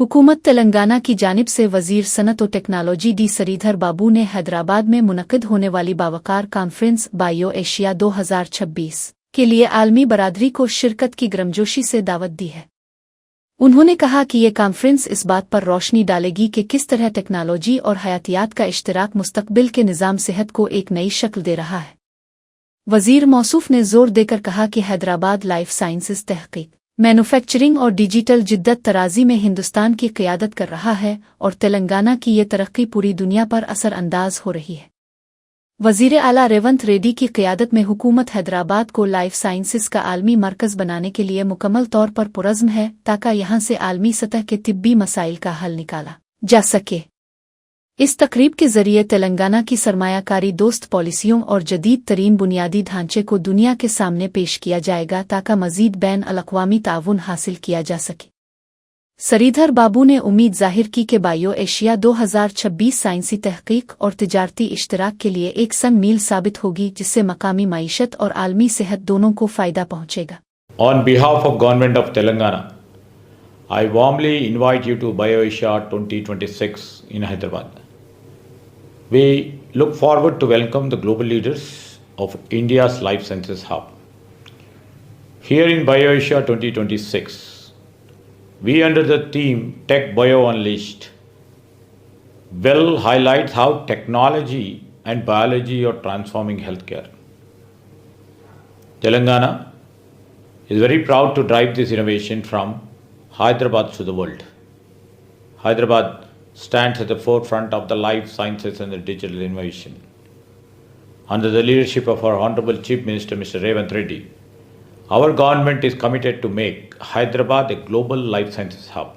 हुकूमत तेलंगाना की जानिब से वज़ीर सनत और टेक्नोलॉजी डी श्रीधर बाबू ने हैदराबाद में मुनक़िद होने वाली बावकार कॉन्फ्रेंस बायो एशिया 2026 के लिए आलमी बरादरी को शिरकत की गर्मजोशी से दावत दी है। उन्होंने कहा कि ये कॉन्फ्रेंस इस बात पर रोशनी डालेगी कि किस तरह टेक्नोलॉजी और हयातियात का इश्तराक मुस्तकबिल के निज़ाम सेहत को एक नई शक्ल दे रहा है। वज़ीर मौसूफ ने जोर देकर कहा कि हैदराबाद लाइफ साइंसेज तहक़ीक़, मैन्युफैक्चरिंग और डिजिटल जिद्दत तराज़ी में हिंदुस्तान की क़ियादत कर रहा है और तेलंगाना की ये तरक्की पूरी दुनिया पर असरअंदाज हो रही है। वज़ीर आला रेवंत रेड्डी की क़ियादत में हुकूमत हैदराबाद को लाइफ साइंसेस का आलमी मरकज़ बनाने के लिए मुकम्मल तौर पर पुरज़्म है ताकि यहाँ से आलमी सतह के तिब्बी मसाइल का हल निकाला जा सके। इस तकरीब के ज़रिए तेलंगाना की सरमायाकारी दोस्त पॉलिसियों और जदीद तरीन बुनियादी ढांचे को दुनिया के सामने पेश किया जाएगा ताकि मज़ीद बैन अल-अक़वामी ताउन हासिल किया जा सके। श्रीधर बाबू ने उम्मीद ज़ाहिर की कि बायो एशिया 2026 साइंसी तहक़ीक़ और तिजारती इश्तराक के लिए एक संग मील साबित होगी जिससे मकामी मईशत और आलमी सेहत दोनों को फ़ायदा पहुँचेगा। On behalf of Government of Telangana, I warmly invite you to BioAsia 2026 in Hyderabad. We look forward to welcome the global leaders of India's Life Sciences Hub. Here in BioAsia 2026, we under the theme Tech Bio Unleashed will highlight how technology and biology are transforming healthcare. Telangana is very proud to drive this innovation from Hyderabad to the world. Hyderabad stands at the forefront of the life sciences and the digital innovation. Under the leadership of our Honorable Chief Minister, Mr. Revanth Reddy, our government is committed to make Hyderabad a global life sciences hub.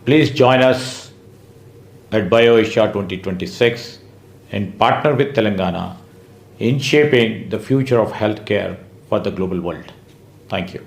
Please join us at BioAsia 2026 and partner with Telangana in shaping the future of healthcare for the global world. Thank you.